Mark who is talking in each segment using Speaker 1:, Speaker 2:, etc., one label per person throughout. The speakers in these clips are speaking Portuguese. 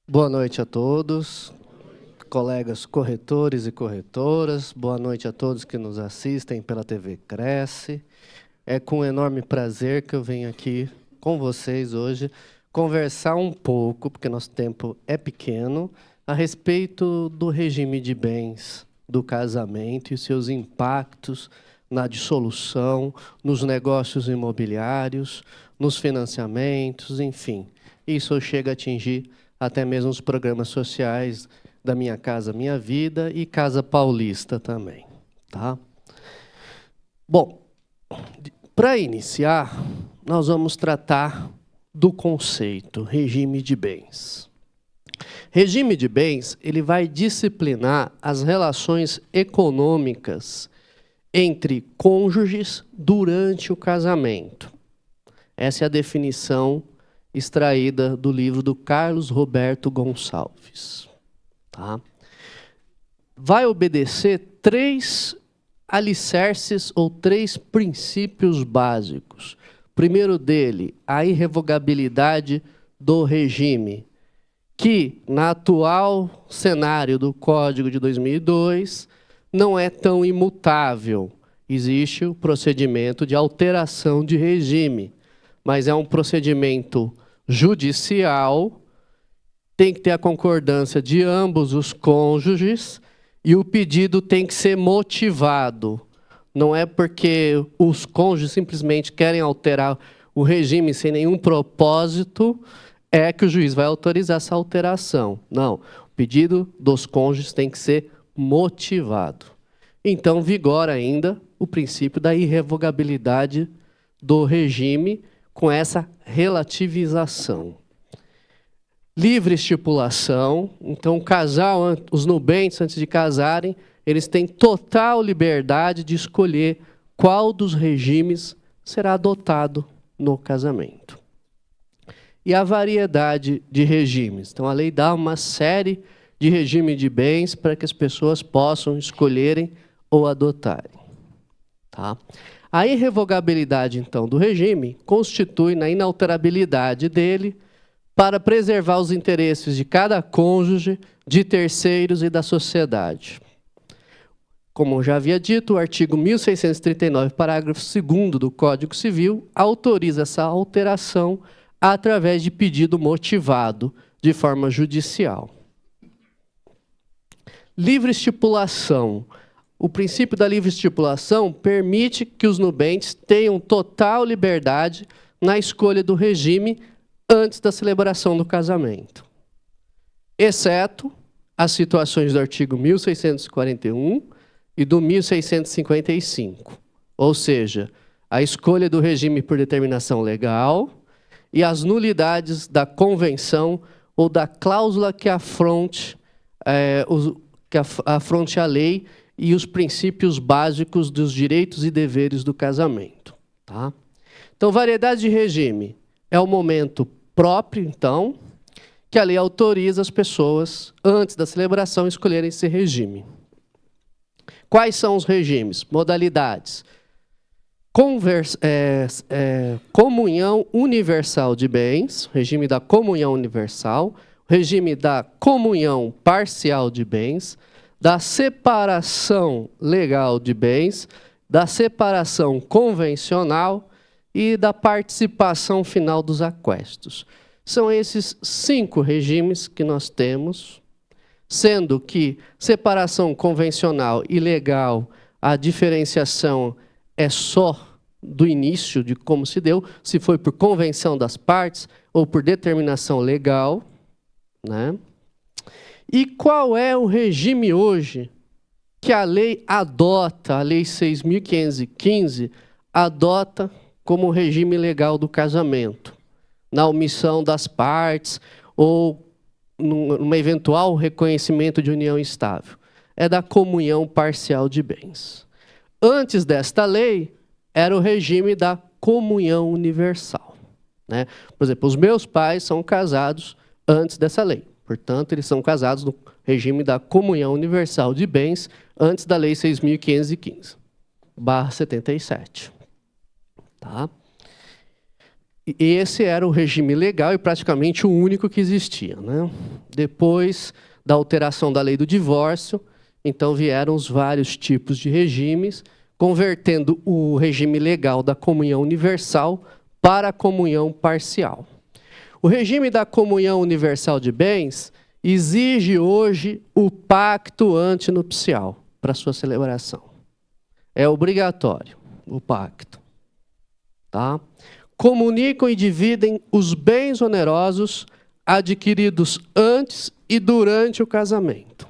Speaker 1: Boa noite a todos, colegas corretores e corretoras. Boa noite a todos que nos assistem pela TV Cresce. É com enorme prazer que eu venho aqui com vocês hoje conversar um pouco, porque nosso tempo é pequeno, a respeito do regime de bens do casamento e seus impactos na dissolução, nos negócios imobiliários, nos financiamentos, enfim. Isso chega a atingir até mesmo os programas sociais da Minha Casa Minha Vida e Casa Paulista também. Tá? Bom, para iniciar, nós vamos tratar do conceito regime de bens. Regime de bens, ele vai disciplinar as relações econômicas entre cônjuges durante o casamento. Essa é a definição extraída do livro do Carlos Roberto Gonçalves. Tá? Vai obedecer 3 alicerces ou 3 princípios básicos. O primeiro dele, a irrevogabilidade do regime, que, na atual cenário do Código de 2002, não é tão imutável. Existe o procedimento de alteração de regime, mas é um procedimento judicial, tem que ter a concordância de ambos os cônjuges e o pedido tem que ser motivado. Não é porque os cônjuges simplesmente querem alterar o regime sem nenhum propósito, é que o juiz vai autorizar essa alteração. Não, o pedido dos cônjuges tem que ser motivado. Então, vigora ainda o princípio da irrevogabilidade do regime com essa relativização. Livre estipulação. Então, o casal, os nubentes, antes de casarem, eles têm total liberdade de escolher qual dos regimes será adotado no casamento. E a variedade de regimes. Então, a lei dá uma série de regimes de bens para que as pessoas possam escolherem ou adotarem. Tá? A irrevogabilidade, então, do regime constitui na inalterabilidade dele para preservar os interesses de cada cônjuge, de terceiros e da sociedade. Como eu já havia dito, o artigo 1639, parágrafo 2º do Código Civil, autoriza essa alteração através de pedido motivado, de forma judicial. Livre estipulação. O princípio da livre estipulação permite que os nubentes tenham total liberdade na escolha do regime antes da celebração do casamento, exceto as situações do artigo 1641 e do 1655, ou seja, a escolha do regime por determinação legal e as nulidades da convenção ou da cláusula que afronte a lei e os princípios básicos dos direitos e deveres do casamento. Tá? Então, variedade de regime é o momento próprio, então, que a lei autoriza as pessoas, antes da celebração, escolherem esse regime. Quais são os regimes? Modalidades. Comunhão universal de bens, regime da comunhão universal, regime da comunhão parcial de bens, da separação legal de bens, da separação convencional e da participação final dos aquestos. São esses 5 regimes que nós temos, sendo que separação convencional e legal, a diferenciação é só do início de como se deu, se foi por convenção das partes ou por determinação legal, né? E qual é o regime hoje que a lei adota, a Lei 6.515, adota como regime legal do casamento, na omissão das partes ou num eventual reconhecimento de união estável? É da comunhão parcial de bens. Antes desta lei, era o regime da comunhão universal, né? Por exemplo, os meus pais são casados antes dessa lei. Portanto, eles são casados no regime da comunhão universal de bens antes da Lei 6.515/77. Tá? E esse era o regime legal e praticamente o único que existia, né? Depois da alteração da lei do divórcio, então vieram os vários tipos de regimes, convertendo o regime legal da comunhão universal para a comunhão parcial. O regime da comunhão universal de bens exige hoje o pacto antinupcial para sua celebração. É obrigatório o pacto. Tá? Comunicam e dividem os bens onerosos adquiridos antes e durante o casamento.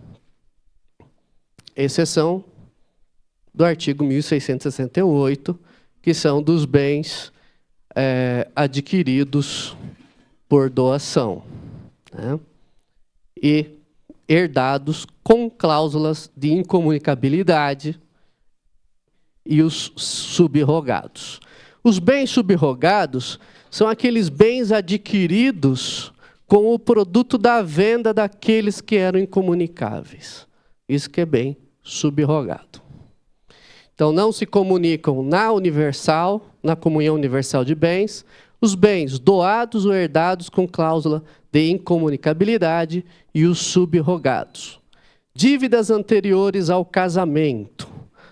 Speaker 1: Exceção do artigo 1668, que são dos bens adquiridos por doação, né? E herdados com cláusulas de incomunicabilidade e os subrogados. Os bens subrogados são aqueles bens adquiridos com o produto da venda daqueles que eram incomunicáveis. Isso que é bem subrogado. Então, não se comunicam na universal, na comunhão universal de bens, os bens doados ou herdados com cláusula de incomunicabilidade e os subrogados. Dívidas anteriores ao casamento,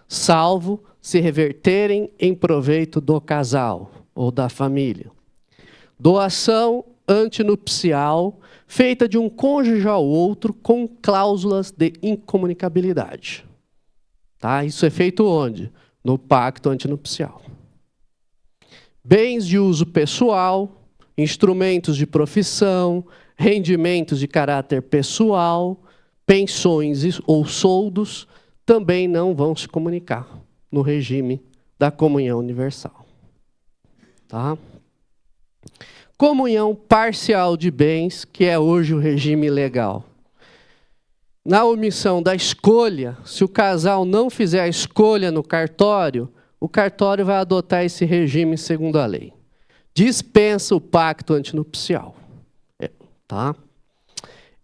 Speaker 1: salvo se reverterem em proveito do casal ou da família. Doação antinupcial feita de um cônjuge ao outro com cláusulas de incomunicabilidade. Tá? Isso é feito onde? No pacto antinupcial. Bens de uso pessoal, instrumentos de profissão, rendimentos de caráter pessoal, pensões ou soldos, também não vão se comunicar no regime da comunhão universal. Tá? Comunhão parcial de bens, que é hoje o regime legal. Na omissão da escolha, se o casal não fizer a escolha no cartório, o cartório vai adotar esse regime segundo a lei. Dispensa o pacto antinupcial. Tá?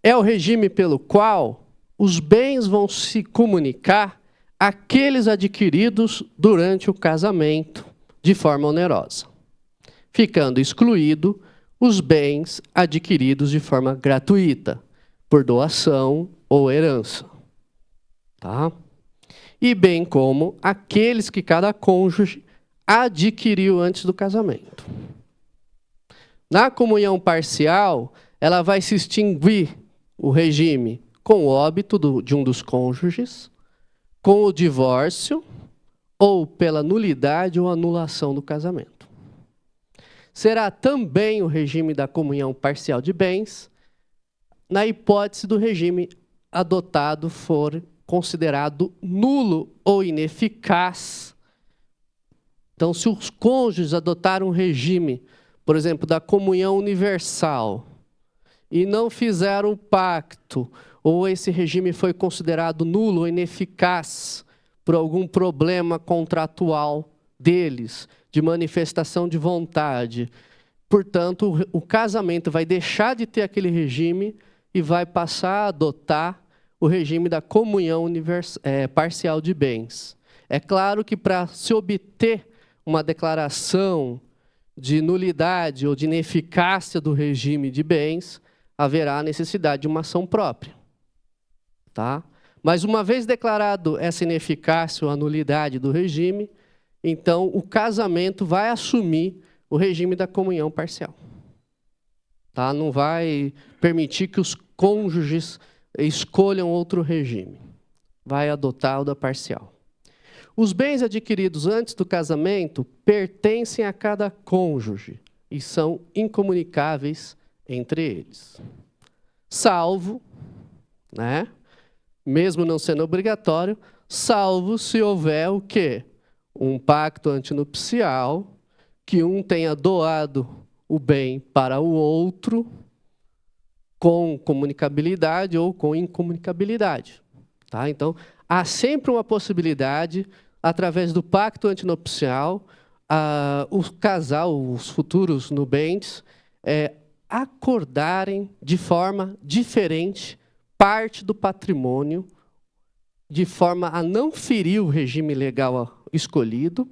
Speaker 1: É o regime pelo qual os bens vão se comunicar àqueles adquiridos durante o casamento de forma onerosa, ficando excluído os bens adquiridos de forma gratuita, por doação ou herança. Tá? E bem como aqueles que cada cônjuge adquiriu antes do casamento. Na comunhão parcial, ela vai se extinguir o regime com o óbito de um dos cônjuges, com o divórcio ou pela nulidade ou anulação do casamento. Será também o regime da comunhão parcial de bens, na hipótese do regime adotado for considerado nulo ou ineficaz. Então, se os cônjuges adotaram um regime, por exemplo, da comunhão universal, e não fizeram o pacto, ou esse regime foi considerado nulo ou ineficaz por algum problema contratual deles, de manifestação de vontade, portanto, o casamento vai deixar de ter aquele regime e vai passar a adotar o regime da comunhão parcial de bens. É claro que para se obter uma declaração de nulidade ou de ineficácia do regime de bens, haverá a necessidade de uma ação própria. Tá? Mas uma vez declarado essa ineficácia ou a nulidade do regime, então o casamento vai assumir o regime da comunhão parcial. Tá? Não vai permitir que os cônjuges escolham outro regime. Vai adotar o da parcial. Os bens adquiridos antes do casamento pertencem a cada cônjuge e são incomunicáveis entre eles. Salvo, né? Mesmo não sendo obrigatório, salvo se houver o quê? Um pacto antinupcial, que um tenha doado o bem para o outro, com comunicabilidade ou com incomunicabilidade. Tá? Então, há sempre uma possibilidade, através do pacto antinupcial, o casal, os futuros nubentes, acordarem de forma diferente parte do patrimônio, de forma a não ferir o regime legal escolhido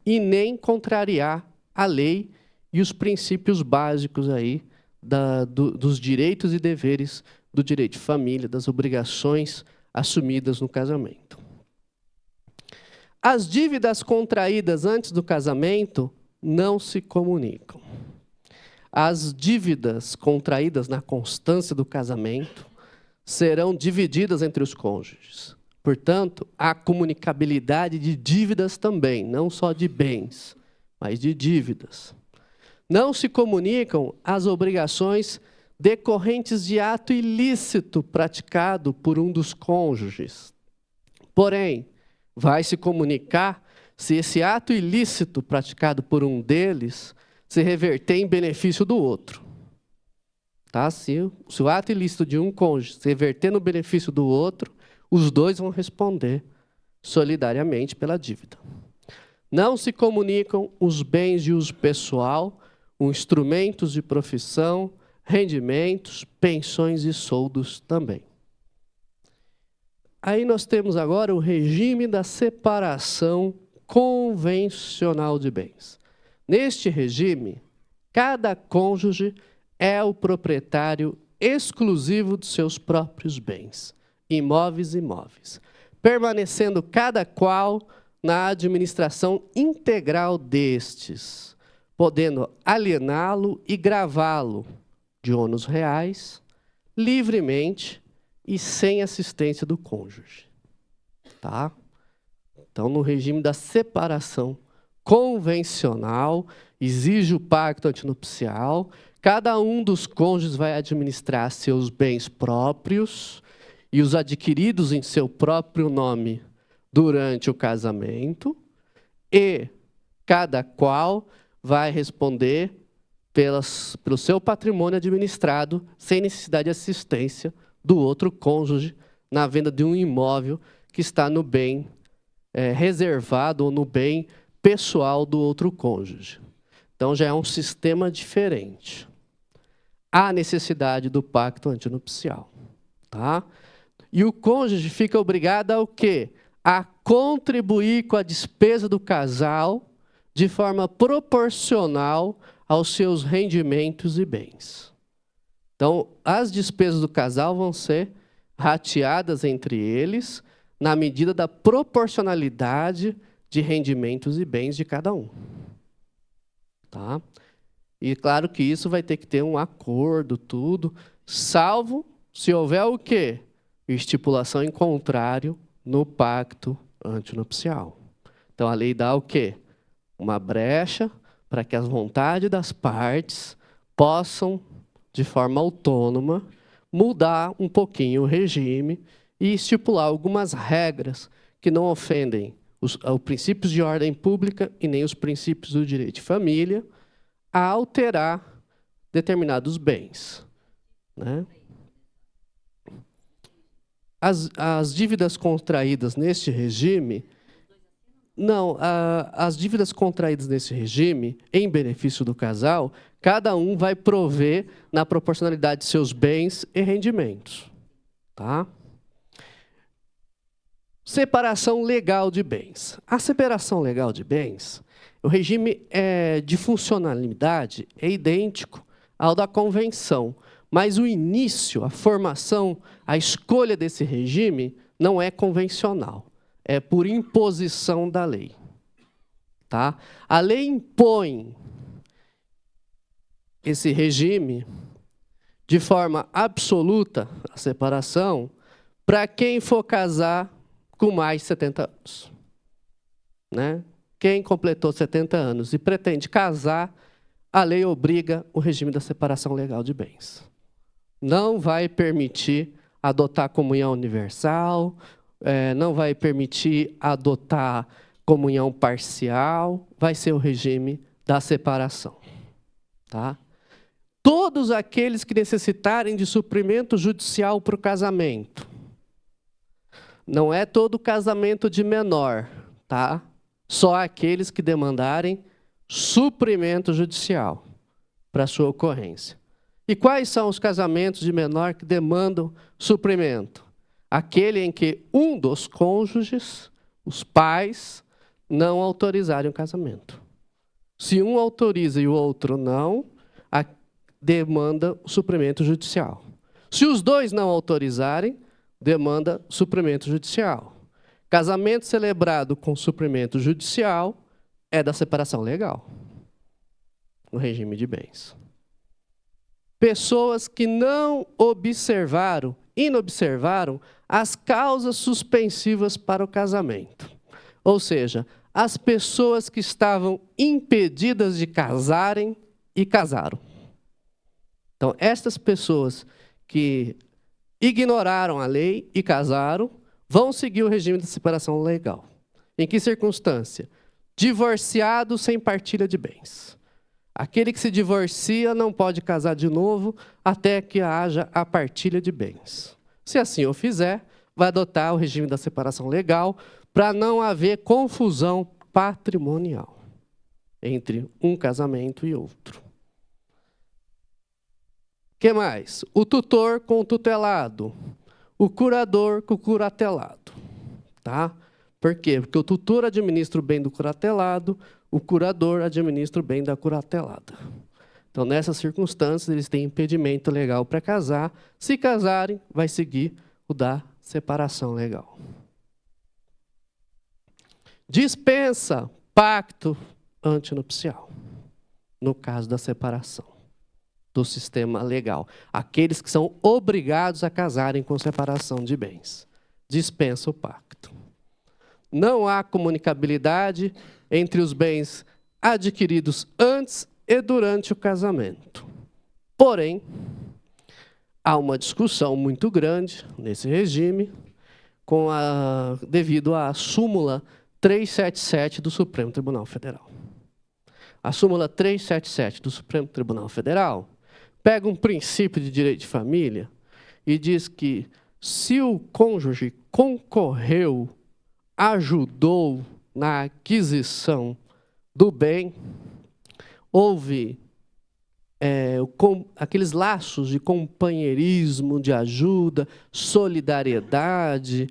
Speaker 1: e nem contrariar a lei e os princípios básicos aí dos direitos e deveres do direito de família, das obrigações assumidas no casamento. As dívidas contraídas antes do casamento não se comunicam. As dívidas contraídas na constância do casamento serão divididas entre os cônjuges. Portanto, há comunicabilidade de dívidas também, não só de bens, mas de dívidas. Não se comunicam as obrigações decorrentes de ato ilícito praticado por um dos cônjuges. Porém, vai se comunicar se esse ato ilícito praticado por um deles se reverter em benefício do outro. Tá? Se o ato ilícito de um cônjuge se reverter no benefício do outro, os dois vão responder solidariamente pela dívida. Não se comunicam os bens de uso pessoal, os instrumentos de profissão, rendimentos, pensões e soldos também. Aí nós temos agora o regime da separação convencional de bens. Neste regime, cada cônjuge é o proprietário exclusivo dos seus próprios bens, imóveis e imóveis, permanecendo cada qual na administração integral destes, podendo aliená-lo e gravá-lo de ônus reais, livremente e sem assistência do cônjuge. Tá? Então, no regime da separação convencional, exige o pacto antinupcial, cada um dos cônjuges vai administrar seus bens próprios e os adquiridos em seu próprio nome durante o casamento, e cada qual vai responder pelo seu patrimônio administrado sem necessidade de assistência do outro cônjuge na venda de um imóvel que está no bem reservado ou no bem pessoal do outro cônjuge. Então, já é um sistema diferente. Há necessidade do pacto antinupcial. Tá? E o cônjuge fica obrigado a o quê? A contribuir com a despesa do casal de forma proporcional aos seus rendimentos e bens. Então, as despesas do casal vão ser rateadas entre eles na medida da proporcionalidade de rendimentos e bens de cada um. Tá? E claro que isso vai ter que ter um acordo, tudo, salvo se houver o quê? Estipulação em contrário no pacto antinupcial. Então, a lei dá o quê? Uma brecha para que as vontades das partes possam, de forma autônoma, mudar um pouquinho o regime e estipular algumas regras que não ofendem os princípios de ordem pública e nem os princípios do direito de família, a alterar determinados bens. Né? As dívidas contraídas neste regime... Não, as dívidas contraídas nesse regime, em benefício do casal, cada um vai prover na proporcionalidade de seus bens e rendimentos. Tá? Separação legal de bens. A separação legal de bens, o regime de funcionalidade é idêntico ao da convenção, mas o início, a formação, a escolha desse regime não é convencional. É por imposição da lei. Tá? A lei impõe esse regime de forma absoluta, a separação, para quem for casar com mais de 70 anos. Né? Quem completou 70 anos e pretende casar, a lei obriga o regime da separação legal de bens. Não vai permitir adotar a comunhão universal, não vai permitir adotar comunhão parcial, vai ser o regime da separação. Tá? Todos aqueles que necessitarem de suprimento judicial para o casamento. Não é todo casamento de menor, tá? Só aqueles que demandarem suprimento judicial para sua ocorrência. E quais são os casamentos de menor que demandam suprimento? Aquele em que um dos cônjuges, os pais, não autorizarem o casamento. Se um autoriza e o outro não, demanda o suprimento judicial. Se os dois não autorizarem, demanda suprimento judicial. Casamento celebrado com suprimento judicial é da separação legal, no regime de bens. Pessoas que não inobservaram as causas suspensivas para o casamento. Ou seja, as pessoas que estavam impedidas de casarem e casaram. Então, estas pessoas que ignoraram a lei e casaram, vão seguir o regime de separação legal. Em que circunstância? Divorciado sem partilha de bens. Aquele que se divorcia não pode casar de novo até que haja a partilha de bens. Se assim o fizer, vai adotar o regime da separação legal para não haver confusão patrimonial entre um casamento e outro. O que mais? O tutor com o tutelado. O curador com o curatelado. Tá? Por quê? Porque o tutor administra o bem do curatelado, o curador administra o bem da curatelada. Então, nessas circunstâncias, eles têm impedimento legal para casar. Se casarem, vai seguir o da separação legal. Dispensa pacto antinupcial, no caso da separação do sistema legal. Aqueles que são obrigados a casarem com separação de bens. Dispensa o pacto. Não há comunicabilidade entre os bens adquiridos antes e durante o casamento. Porém, há uma discussão muito grande nesse regime devido à súmula 377 do Supremo Tribunal Federal. A súmula 377 do Supremo Tribunal Federal pega um princípio de direito de família e diz que se o cônjuge concorreu, ajudou na aquisição do bem, houve aqueles laços de companheirismo, de ajuda, solidariedade,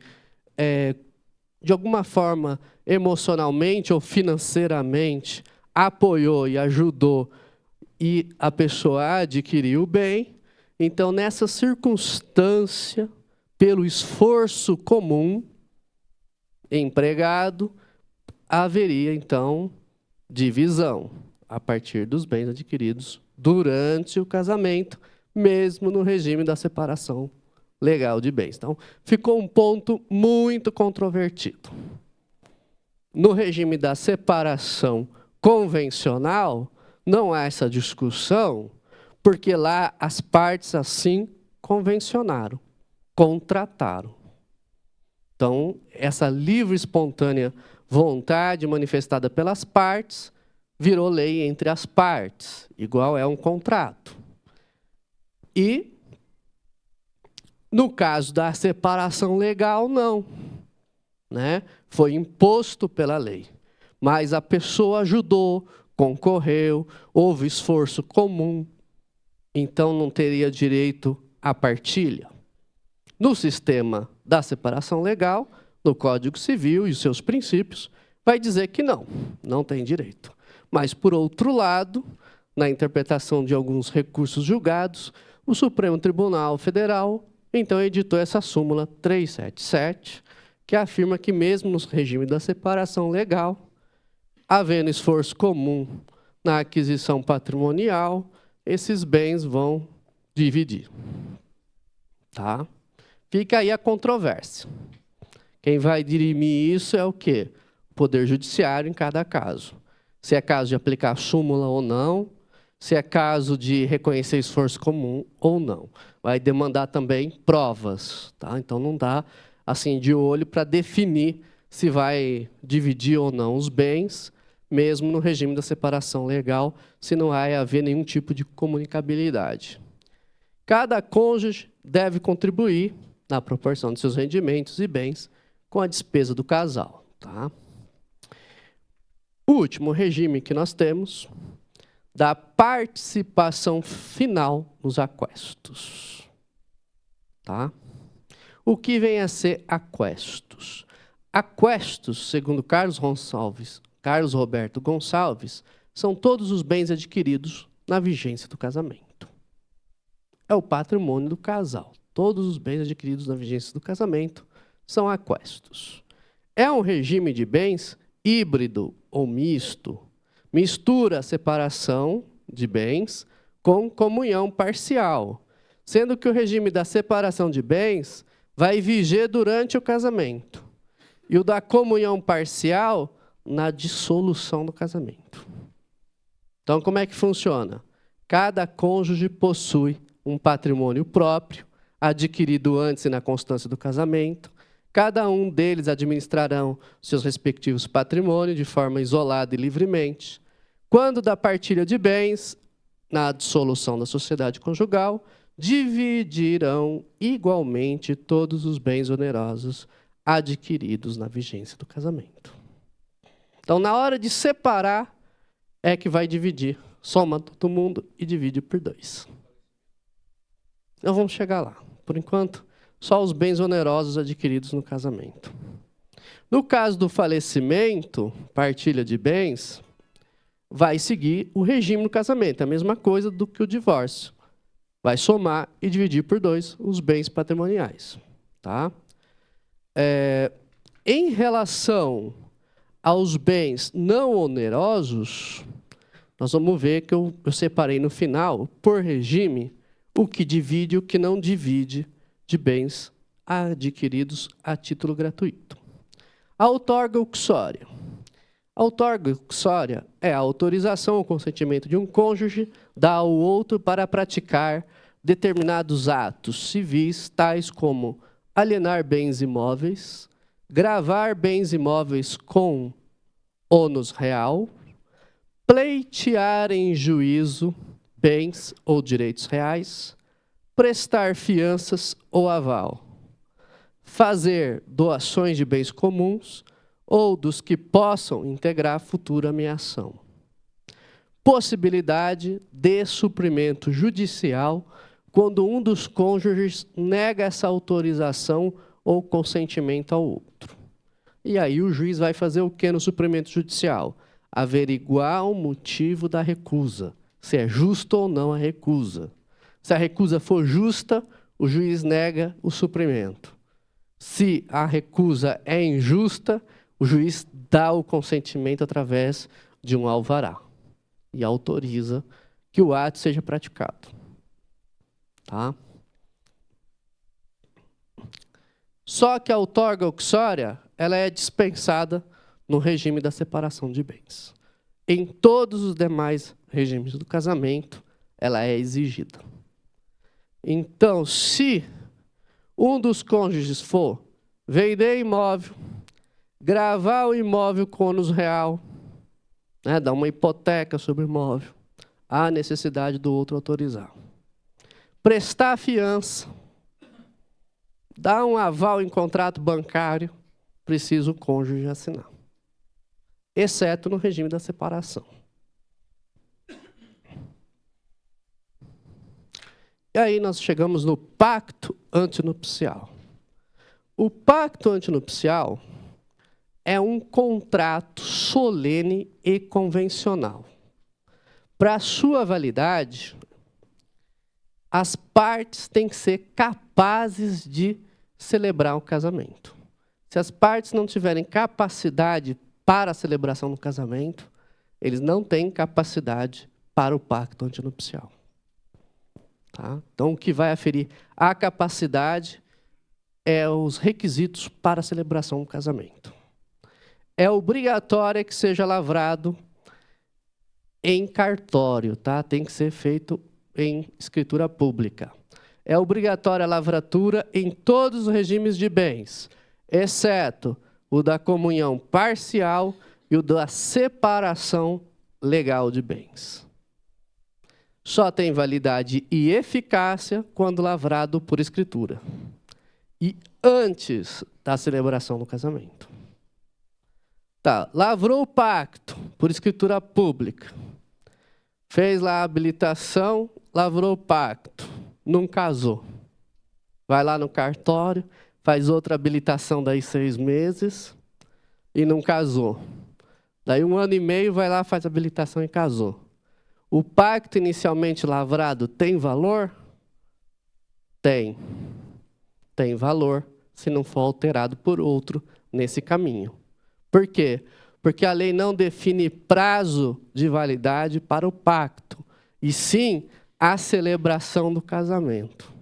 Speaker 1: de alguma forma, emocionalmente ou financeiramente, apoiou e ajudou e a pessoa adquiriu o bem. Então, nessa circunstância, pelo esforço comum empregado, haveria, então, divisão a partir dos bens adquiridos durante o casamento, mesmo no regime da separação legal de bens. Então, ficou um ponto muito controvertido. No regime da separação convencional, não há essa discussão, porque lá as partes assim convencionaram, contrataram. Então, essa livre e espontânea vontade manifestada pelas partes virou lei entre as partes, igual é um contrato. E, no caso da separação legal, não. Né? Foi imposto pela lei. Mas a pessoa ajudou, concorreu, houve esforço comum, então não teria direito à partilha. No sistema da separação legal, no Código Civil e os seus princípios, vai dizer que não tem direito. Mas, por outro lado, na interpretação de alguns recursos julgados, o Supremo Tribunal Federal, então, editou essa súmula 377, que afirma que mesmo no regime da separação legal, havendo esforço comum na aquisição patrimonial, esses bens vão dividir. Tá? Fica aí a controvérsia. Quem vai dirimir isso é o quê? O Poder Judiciário em cada caso. Se é caso de aplicar a súmula ou não, se é caso de reconhecer esforço comum ou não. Vai demandar também provas. Tá? Então, não dá assim de olho para definir se vai dividir ou não os bens, mesmo no regime da separação legal, se não vai haver nenhum tipo de comunicabilidade. Cada cônjuge deve contribuir, na proporção de seus rendimentos e bens, com a despesa do casal. Tá? O último regime que nós temos, da participação final nos aquestos. Tá? O que vem a ser aquestos? Aquestos, segundo Carlos Roberto Gonçalves, são todos os bens adquiridos na vigência do casamento. É o patrimônio do casal. Todos os bens adquiridos na vigência do casamento são aquestos. É um regime de bens híbrido ou misto. Mistura a separação de bens com comunhão parcial, sendo que o regime da separação de bens vai viger durante o casamento e o da comunhão parcial na dissolução do casamento. Então, como é que funciona? Cada cônjuge possui um patrimônio próprio, adquirido antes e na constância do casamento. Cada um deles administrarão seus respectivos patrimônios de forma isolada e livremente. Quando da partilha de bens, na dissolução da sociedade conjugal, dividirão igualmente todos os bens onerosos adquiridos na vigência do casamento. Então, na hora de separar, é que vai dividir. Soma todo mundo e divide por 2. Então, vamos chegar lá. Por enquanto, só os bens onerosos adquiridos no casamento. No caso do falecimento, partilha de bens, vai seguir o regime do casamento. É a mesma coisa do que o divórcio. Vai somar e dividir por 2 os bens patrimoniais. Tá? Em relação aos bens não onerosos, nós vamos ver que eu separei no final, por regime, o que divide e o que não divide de bens adquiridos a título gratuito. A outorga uxória. A outorga uxória é a autorização ou consentimento de um cônjuge dar ao outro para praticar determinados atos civis, tais como alienar bens imóveis, gravar bens imóveis com ônus real, pleitear em juízo bens ou direitos reais, prestar fianças ou aval, fazer doações de bens comuns ou dos que possam integrar futura ameação. Possibilidade de suprimento judicial quando um dos cônjuges nega essa autorização ou consentimento ao outro. E aí o juiz vai fazer o que no suprimento judicial? Averiguar o motivo da recusa, se é justa ou não a recusa. Se a recusa for justa, o juiz nega o suprimento. Se a recusa é injusta, o juiz dá o consentimento através de um alvará e autoriza que o ato seja praticado. Tá? Só que a outorga uxória, ela é dispensada no regime da separação de bens. Em todos os demais regimes do casamento, ela é exigida. Então, se um dos cônjuges for vender imóvel, gravar o imóvel com ônus real, né, dar uma hipoteca sobre o imóvel, há necessidade do outro autorizar. Prestar fiança, dar um aval em contrato bancário, precisa o cônjuge assinar. Exceto no regime da separação. E aí nós chegamos no pacto antinupcial. O pacto antinupcial é um contrato solene e convencional. Para sua validade, as partes têm que ser capazes de celebrar o casamento. Se as partes não tiverem capacidade para a celebração do casamento, eles não têm capacidade para o pacto antinupcial. Tá? Então, o que vai aferir a capacidade é os requisitos para a celebração do casamento. É obrigatório que seja lavrado em cartório, tá? Tem que ser feito em escritura pública. É obrigatória a lavratura em todos os regimes de bens, exceto o da comunhão parcial e o da separação legal de bens. Só tem validade e eficácia quando lavrado por escritura. E antes da celebração do casamento. Tá, lavrou o pacto por escritura pública. Fez lá a habilitação, lavrou o pacto. Não casou. Vai lá no cartório, faz outra habilitação daí 6 meses e não casou. Daí 1 ano e meio vai lá, faz a habilitação e casou. O pacto inicialmente lavrado tem valor? Tem. Tem valor, se não for alterado por outro nesse caminho. Por quê? Porque a lei não define prazo de validade para o pacto, e sim a celebração do casamento.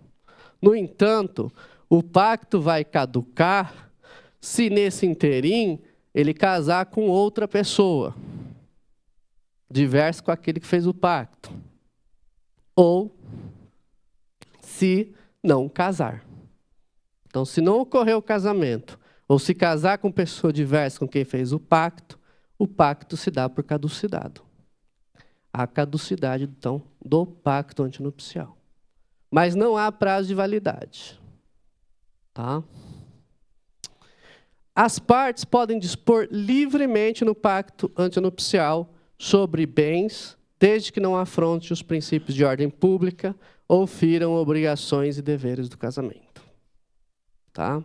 Speaker 1: No entanto, o pacto vai caducar se nesse interim ele casar com outra pessoa, diverso com aquele que fez o pacto, ou se não casar. Então, se não ocorrer o casamento, ou se casar com pessoa diversa com quem fez o pacto se dá por caducidade. A caducidade, então, do pacto antinupcial. Mas não há prazo de validade. Tá? As partes podem dispor livremente no pacto antinupcial sobre bens, desde que não afronte os princípios de ordem pública ou firam obrigações e deveres do casamento. Tá?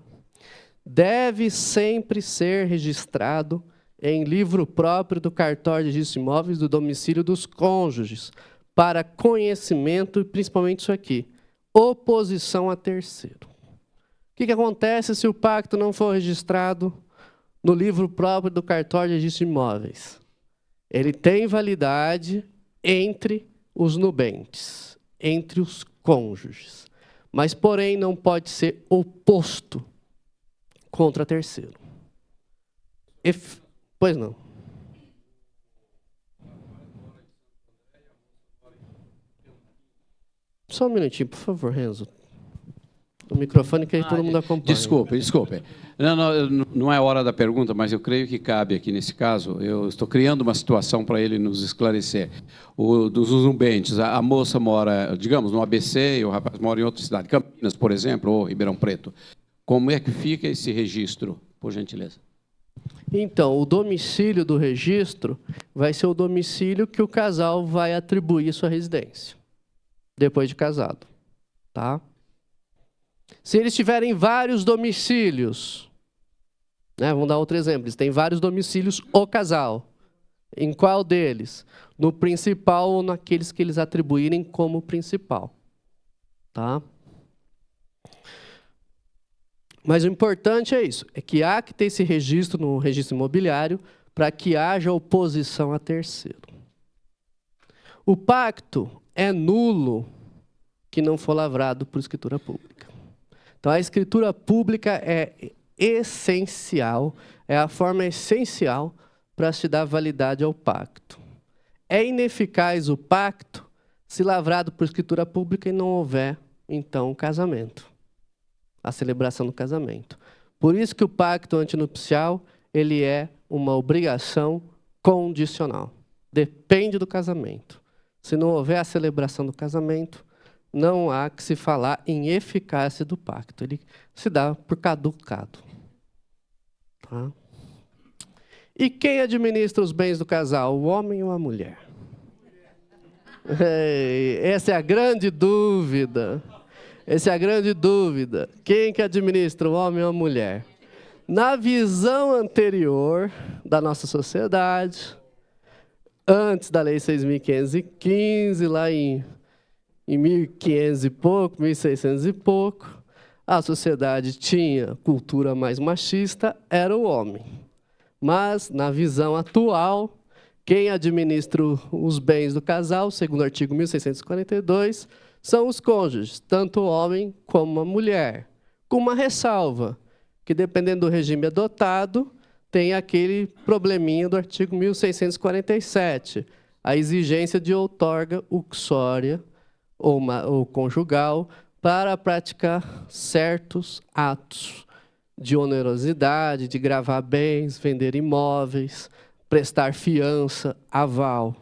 Speaker 1: Deve sempre ser registrado em livro próprio do cartório de registro de imóveis do domicílio dos cônjuges, para conhecimento, e principalmente isso aqui, oposição a terceiro. O que acontece se o pacto não for registrado no livro próprio do cartório de registro de imóveis? Ele tem validade entre os nubentes, entre os cônjuges, mas, porém, não pode ser oposto contra terceiro. Pois não. Só um minutinho, por favor, Renzo. O microfone que aí todo mundo acompanha.
Speaker 2: Desculpe. Não é hora da pergunta, mas eu creio que cabe aqui nesse caso. Eu estou criando uma situação para ele nos esclarecer. Dos nubentes, a moça mora, digamos, no ABC e o rapaz mora em outra cidade, Campinas, por exemplo, ou Ribeirão Preto. Como é que fica esse registro, por gentileza?
Speaker 1: Então, o domicílio do registro vai ser o domicílio que o casal vai atribuir sua residência, depois de casado. Tá? Se eles tiverem vários domicílios, né, vamos dar outro exemplo, eles têm vários domicílios, o casal. Em qual deles? No principal ou naqueles que eles atribuírem como principal. Tá? Mas o importante é isso, é que há que ter esse registro no registro imobiliário para que haja oposição a terceiro. O pacto é nulo que não for lavrado por escritura pública. Então, a escritura pública é essencial, é a forma essencial para se dar validade ao pacto. É ineficaz o pacto se lavrado por escritura pública e não houver, então, casamento. A celebração do casamento. Por isso que o pacto antinupcial ele é uma obrigação condicional. Depende do casamento. Se não houver a celebração do casamento, não há que se falar em eficácia do pacto. Ele se dá por caducado. Tá? E quem administra os bens do casal, o homem ou a mulher? Essa é a grande dúvida. Essa é a grande dúvida. Quem que administra, o homem ou a mulher? Na visão anterior da nossa sociedade, antes da Lei 6.515, lá em 1.500 e pouco, 1.600 e pouco, a sociedade tinha cultura mais machista, era o homem. Mas, na visão atual, quem administra os bens do casal, segundo o artigo 1.642, são os cônjuges, tanto o homem como a mulher. Com uma ressalva, que dependendo do regime adotado, tem aquele probleminha do artigo 1.647, a exigência de outorga uxória ou conjugal para praticar certos atos de onerosidade, de gravar bens, vender imóveis, prestar fiança, aval,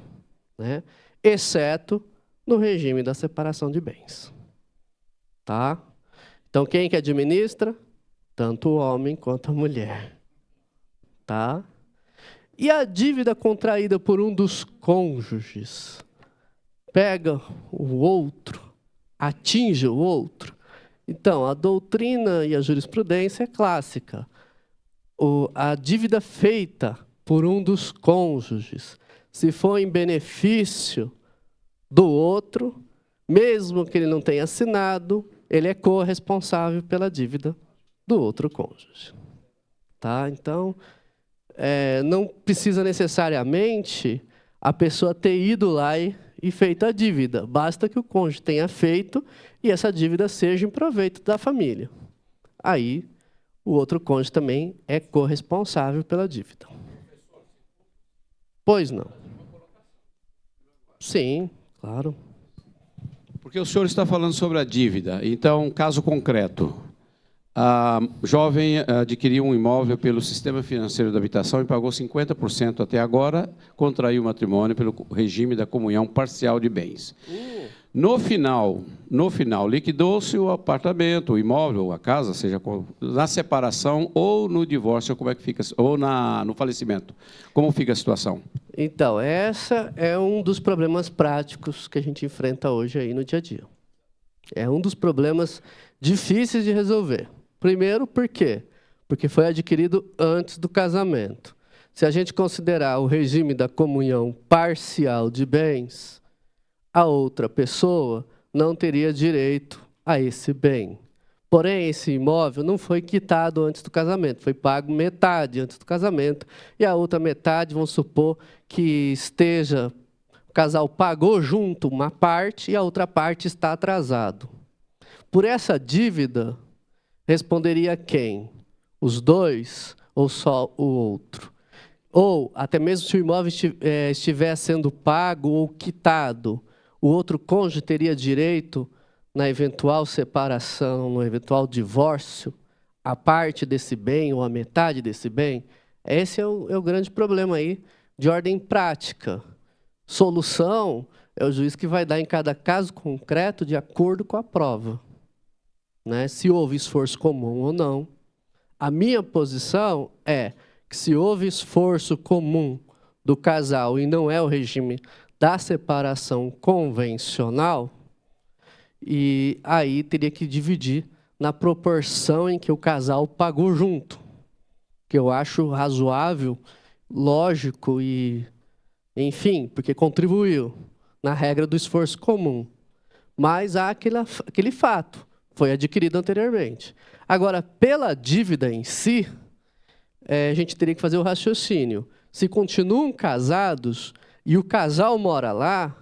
Speaker 1: né? Exceto no regime da separação de bens. Tá? Então, quem que administra? Tanto o homem quanto a mulher. Tá? E a dívida contraída por um dos cônjuges pega o outro, atinge o outro. Então, a doutrina e a jurisprudência é clássica. A dívida feita por um dos cônjuges. Se for em benefício do outro, mesmo que ele não tenha assinado, ele é corresponsável pela dívida do outro cônjuge. Tá? Então, não precisa necessariamente a pessoa ter ido lá e feito a dívida. Basta que o cônjuge tenha feito e essa dívida seja em proveito da família. Aí, o outro cônjuge também é corresponsável pela dívida. Pois não. Sim, claro.
Speaker 2: Porque o senhor está falando sobre a dívida. Então, caso concreto. A jovem adquiriu um imóvel pelo Sistema Financeiro da Habitação e pagou 50% até agora, contraiu o matrimônio pelo regime da comunhão parcial de bens. No final, liquidou-se o apartamento, o imóvel, a casa, seja na separação ou no divórcio, como é que fica, ou no falecimento. Como fica a situação?
Speaker 1: Então, essa é um dos problemas práticos que a gente enfrenta hoje aí no dia a dia. É um dos problemas difíceis de resolver. Primeiro, por quê? Porque foi adquirido antes do casamento. Se a gente considerar o regime da comunhão parcial de bens, a outra pessoa não teria direito a esse bem. Porém, esse imóvel não foi quitado antes do casamento, foi pago metade antes do casamento, e a outra metade, vamos supor que o casal pagou junto uma parte e a outra parte está atrasado. Por essa dívida, responderia quem? Os dois ou só o outro? Ou, até mesmo se o imóvel estiver sendo pago ou quitado, o outro cônjuge teria direito, na eventual separação, no eventual divórcio, a parte desse bem ou a metade desse bem? Esse é o grande problema aí, de ordem prática. Solução é o juiz que vai dar em cada caso concreto de acordo com a prova. Né? Se houve esforço comum ou não. A minha posição é que se houve esforço comum do casal e não é o regime da separação convencional, e aí teria que dividir na proporção em que o casal pagou junto, que eu acho razoável, lógico e, enfim, porque contribuiu na regra do esforço comum. Mas há aquele fato, foi adquirido anteriormente. Agora, pela dívida em si, a gente teria que fazer o raciocínio. Se continuam casados e o casal mora lá,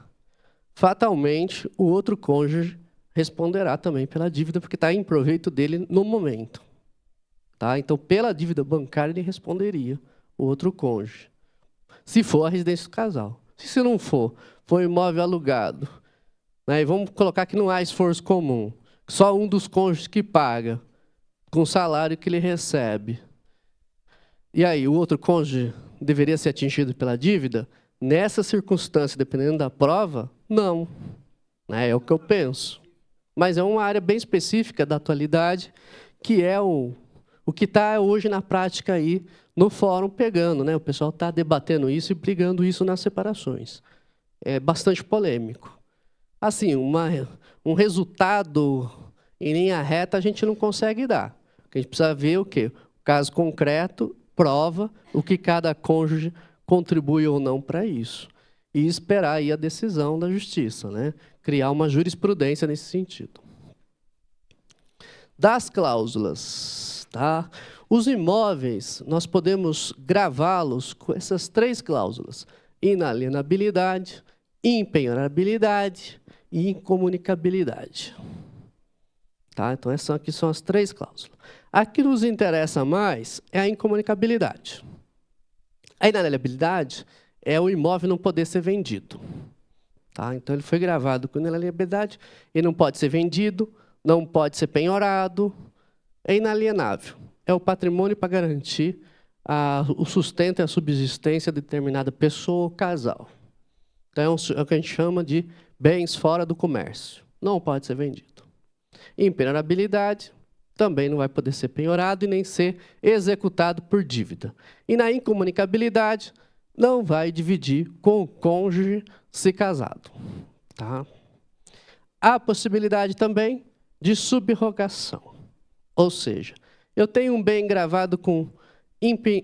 Speaker 1: fatalmente o outro cônjuge responderá também pela dívida, porque está em proveito dele no momento. Tá? Então, pela dívida bancária, ele responderia o outro cônjuge. Se for a residência do casal. Se não for um imóvel alugado, né, e vamos colocar que não há esforço comum, só um dos cônjuges que paga, com o salário que ele recebe. E aí, o outro cônjuge deveria ser atingido pela dívida? Nessa circunstância, dependendo da prova, não. É o que eu penso. Mas é uma área bem específica da atualidade, que é o que está hoje na prática aí no fórum pegando. Né? O pessoal está debatendo isso e brigando isso nas separações. É bastante polêmico. Assim, um resultado em linha reta a gente não consegue dar. A gente precisa ver o quê? O caso concreto, prova o que cada cônjuge contribui ou não para isso. E esperar aí a decisão da justiça, né? Criar uma jurisprudência nesse sentido. Das cláusulas, tá? Os imóveis, nós podemos gravá-los com essas 3 cláusulas: inalienabilidade, impenhorabilidade e incomunicabilidade. Tá? Então, essas aqui são as 3 cláusulas. A que nos interessa mais é a incomunicabilidade. A inalienabilidade é o imóvel não poder ser vendido. Tá? Então, ele foi gravado com inalienabilidade, ele não pode ser vendido, não pode ser penhorado, é inalienável. É o patrimônio para garantir o sustento e a subsistência de determinada pessoa ou casal. Então, é o que a gente chama de bens fora do comércio. Não pode ser vendido. Impenhorabilidade também não vai poder ser penhorado e nem ser executado por dívida. E na incomunicabilidade, não vai dividir com o cônjuge se casado. Tá? Há possibilidade também de subrogação. Ou seja, eu tenho um bem gravado com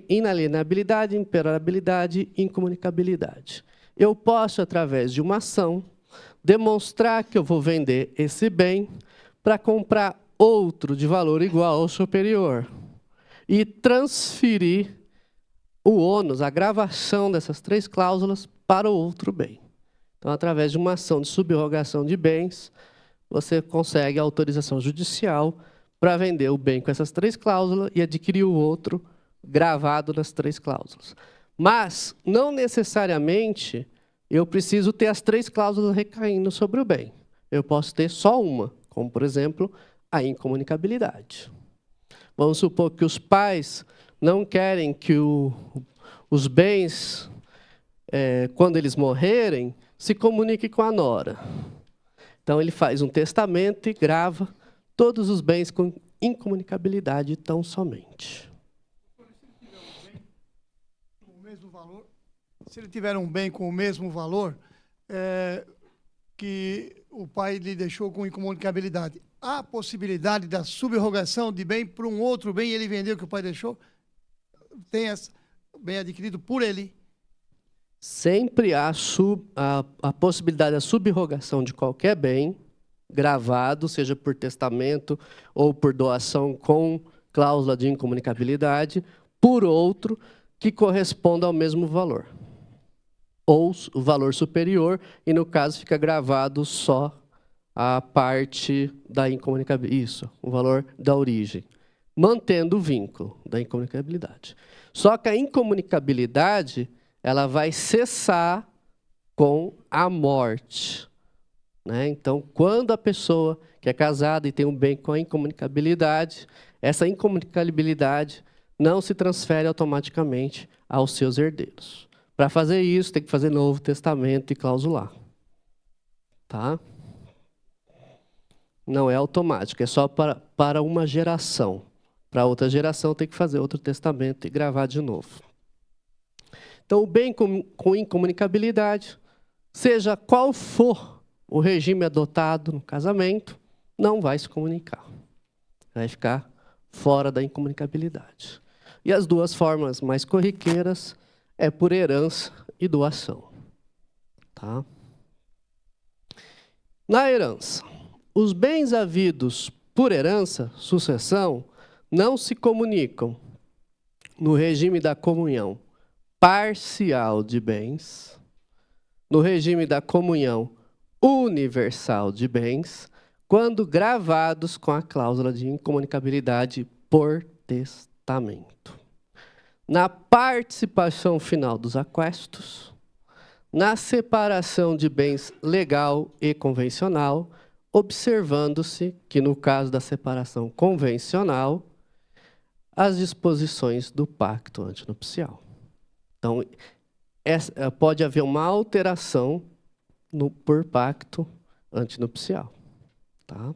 Speaker 1: inalienabilidade, imperabilidade e incomunicabilidade. Eu posso, através de uma ação, demonstrar que eu vou vender esse bem para comprar outro de valor igual ou superior e transferir o ônus, a gravação dessas 3 cláusulas para o outro bem. Então, através de uma ação de subrogação de bens, você consegue a autorização judicial para vender o bem com essas 3 cláusulas e adquirir o outro gravado nas 3 cláusulas. Mas, não necessariamente, eu preciso ter as 3 cláusulas recaindo sobre o bem. Eu posso ter só uma, como, por exemplo, a incomunicabilidade. Vamos supor que os pais não querem que os bens, quando eles morrerem, se comuniquem com a nora. Então, ele faz um testamento e grava todos os bens com incomunicabilidade tão somente.
Speaker 3: Se ele tiver um bem com o mesmo valor que o pai lhe deixou com incomunicabilidade, há possibilidade da subrogação de bem para um outro bem e ele vendeu o que o pai deixou? Tem bem adquirido por ele?
Speaker 1: Sempre há a possibilidade da subrogação de qualquer bem gravado, seja por testamento ou por doação com cláusula de incomunicabilidade, por outro que corresponda ao mesmo valor. Ou o valor superior, e no caso fica gravado só a parte da incomunicabilidade. Isso, o valor da origem, mantendo o vínculo da incomunicabilidade. Só que a incomunicabilidade ela vai cessar com a morte. Né? Então, quando a pessoa que é casada e tem um bem com a incomunicabilidade, essa incomunicabilidade não se transfere automaticamente aos seus herdeiros. Para fazer isso, tem que fazer novo testamento e clausular. Tá? Não é automático, é só para uma geração. Para outra geração, tem que fazer outro testamento e gravar de novo. Então, o bem com incomunicabilidade, seja qual for o regime adotado no casamento, não vai se comunicar. Vai ficar fora da incomunicabilidade. E as 2 formas mais corriqueiras é por herança e doação. Tá? Na herança, os bens havidos por herança, sucessão, não se comunicam no regime da comunhão parcial de bens, no regime da comunhão universal de bens, quando gravados com a cláusula de incomunicabilidade por testamento. Na participação final dos aquestos, na separação de bens legal e convencional, observando-se que, no caso da separação convencional, as disposições do pacto antinupcial. Então, pode haver uma alteração por pacto antinupcial. Tá?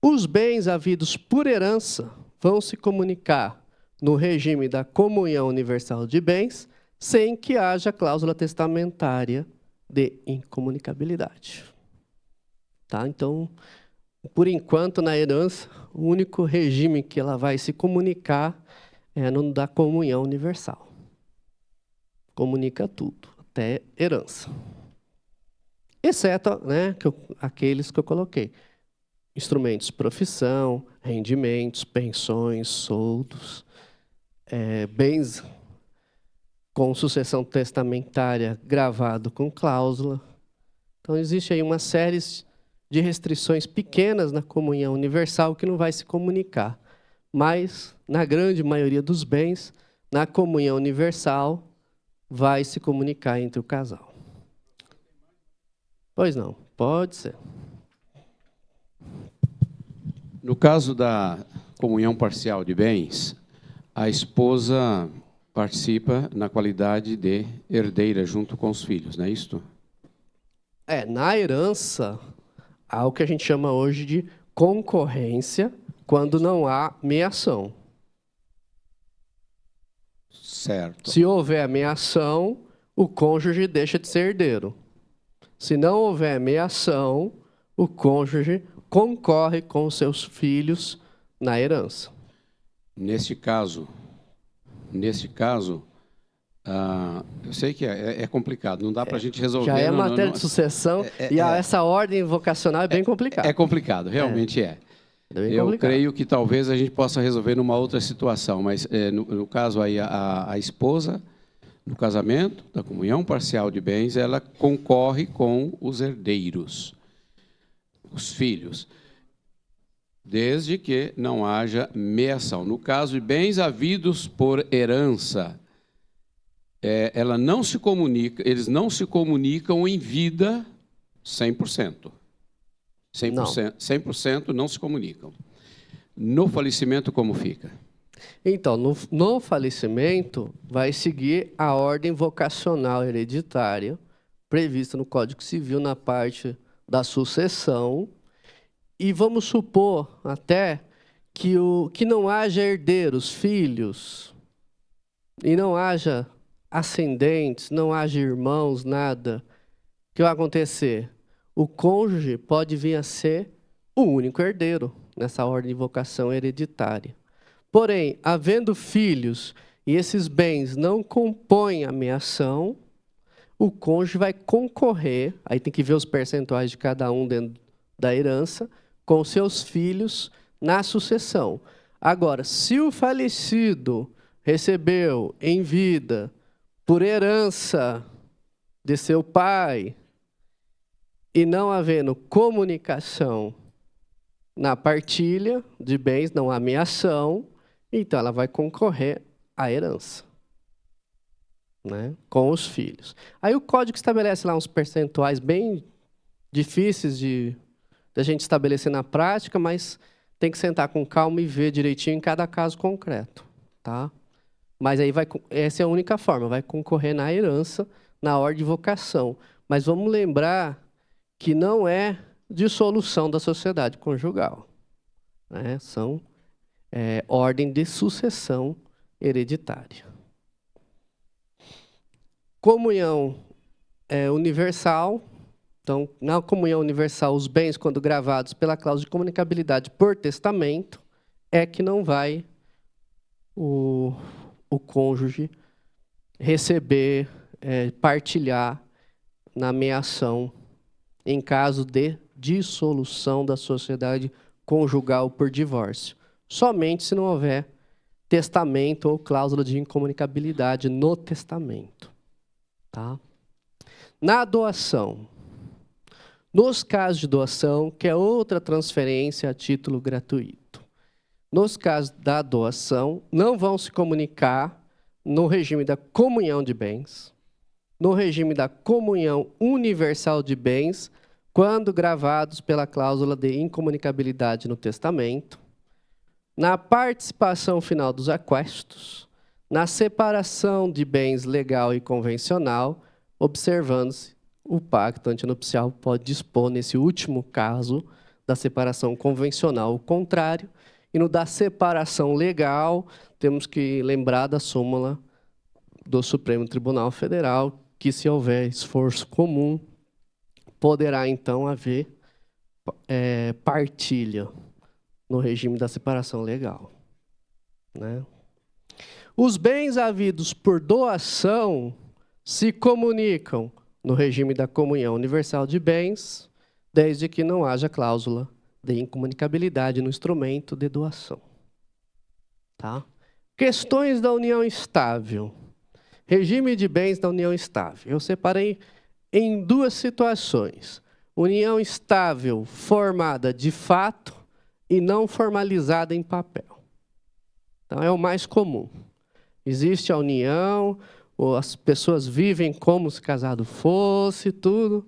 Speaker 1: Os bens havidos por herança vão se comunicar no regime da comunhão universal de bens, sem que haja cláusula testamentária de incomunicabilidade. Tá? Então, por enquanto, na herança, o único regime que ela vai se comunicar é no da comunhão universal. Comunica tudo, até herança. Exceto, né, aqueles que eu coloquei. Instrumentos de profissão, rendimentos, pensões, soldos, bens com sucessão testamentária gravado com cláusula. Então, existe aí uma série de restrições pequenas na comunhão universal que não vai se comunicar. Mas, na grande maioria dos bens, na comunhão universal, vai se comunicar entre o casal. Pois não, pode ser.
Speaker 2: No caso da comunhão parcial de bens, a esposa participa na qualidade de herdeira junto com os filhos, não é isto?
Speaker 1: Na herança, há o que a gente chama hoje de concorrência, quando não há meação.
Speaker 2: Certo.
Speaker 1: Se houver meação, o cônjuge deixa de ser herdeiro. Se não houver meação, o cônjuge concorre com os seus filhos na herança.
Speaker 2: Neste caso, eu sei que é complicado, não dá para a gente resolver.
Speaker 1: Já é matéria de sucessão e essa ordem vocacional é bem complicada.
Speaker 2: É complicado, realmente é.
Speaker 1: Eu
Speaker 2: creio que talvez a gente possa resolver numa outra situação, mas no caso aí a esposa, no casamento, da comunhão parcial de bens, ela concorre com os herdeiros, os filhos, desde que não haja meação. No caso de bens havidos por herança, ela não se comunica, eles não se comunicam em vida 100%. 100% não se comunicam. No falecimento, como fica?
Speaker 1: Então, no falecimento, vai seguir a ordem vocacional hereditária prevista no Código Civil na parte da sucessão. E vamos supor até que não haja herdeiros, filhos, e não haja ascendentes, não haja irmãos, nada. O que vai acontecer? O cônjuge pode vir a ser o único herdeiro nessa ordem de vocação hereditária. Porém, havendo filhos e esses bens não compõem a meação, o cônjuge vai concorrer, aí tem que ver os percentuais de cada um dentro da herança, com seus filhos na sucessão. Agora, se o falecido recebeu em vida, por herança de seu pai, e não havendo comunicação na partilha de bens, não há meação, então ela vai concorrer à herança, né, com os filhos. Aí o código estabelece lá uns percentuais bem difíceis de a gente estabelecer na prática, mas tem que sentar com calma e ver direitinho em cada caso concreto, tá? Mas aí essa é a única forma, vai concorrer na herança, na ordem de vocação. Mas vamos lembrar que não é dissolução da sociedade conjugal, né? São ordem de sucessão hereditária. Comunhão universal. Então, na comunhão universal, os bens, quando gravados pela cláusula de comunicabilidade por testamento, é que não vai o cônjuge receber, partilhar na meação em caso de dissolução da sociedade conjugal por divórcio. Somente se não houver testamento ou cláusula de incomunicabilidade no testamento. Tá? Na doação. Nos casos de doação, que é outra transferência a título gratuito. Nos casos da doação, não vão se comunicar no regime da comunhão de bens, no regime da comunhão universal de bens, quando gravados pela cláusula de incomunicabilidade no testamento, na participação final dos aquestos, na separação de bens legal e convencional, observando-se o pacto antinupcial pode dispor, nesse último caso, da separação convencional o contrário, e no da separação legal, temos que lembrar da súmula do Supremo Tribunal Federal, que, se houver esforço comum, poderá, então, haver partilha no regime da separação legal, né? Os bens havidos por doação se comunicam no regime da comunhão universal de bens, desde que não haja cláusula de incomunicabilidade no instrumento de doação. Tá? Questões da união estável. Regime de bens da união estável. Eu separei em duas situações. União estável formada de fato e não formalizada em papel. Então, é o mais comum. Existe a união, as pessoas vivem como se casado fosse, tudo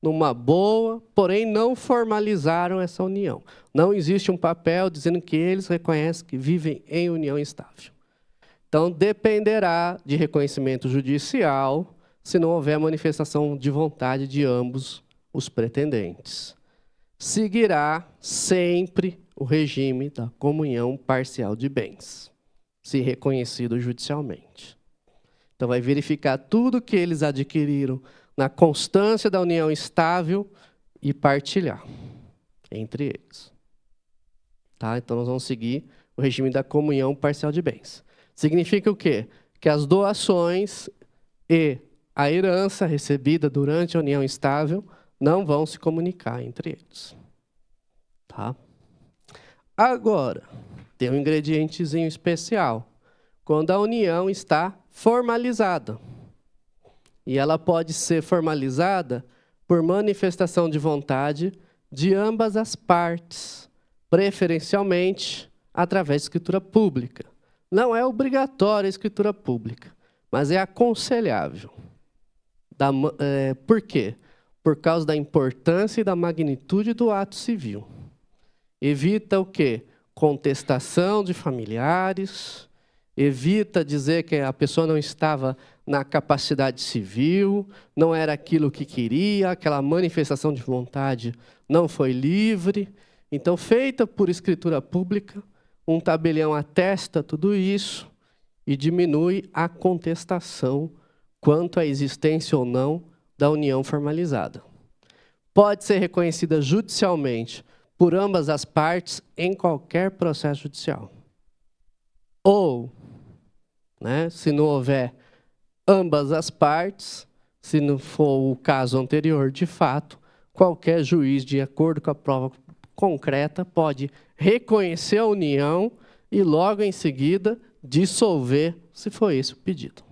Speaker 1: numa boa, porém não formalizaram essa união. Não existe um papel dizendo que eles reconhecem que vivem em união estável. Então, dependerá de reconhecimento judicial, se não houver manifestação de vontade de ambos os pretendentes. Seguirá sempre o regime da comunhão parcial de bens, se reconhecido judicialmente. Então, vai verificar tudo que eles adquiriram na constância da união estável e partilhar entre eles. Tá? Então, nós vamos seguir o regime da comunhão parcial de bens. Significa o quê? Que as doações e a herança recebida durante a união estável não vão se comunicar entre eles. Tá? Agora, tem um ingredientezinho especial. Quando a união está formalizada. E ela pode ser formalizada por manifestação de vontade de ambas as partes, preferencialmente através de escritura pública. Não é obrigatória a escritura pública, mas é aconselhável. Por quê? Por causa da importância e da magnitude do ato civil. Evita o quê? Contestação de familiares, evita dizer que a pessoa não estava na capacidade civil, não era aquilo que queria, aquela manifestação de vontade não foi livre. Então, feita por escritura pública, um tabelião atesta tudo isso e diminui a contestação quanto à existência ou não da união formalizada. Pode ser reconhecida judicialmente por ambas as partes em qualquer processo judicial. Ou, se não houver ambas as partes, se não for o caso anterior, de fato, qualquer juiz, de acordo com a prova concreta, pode reconhecer a união e, logo em seguida, dissolver, se for esse o pedido.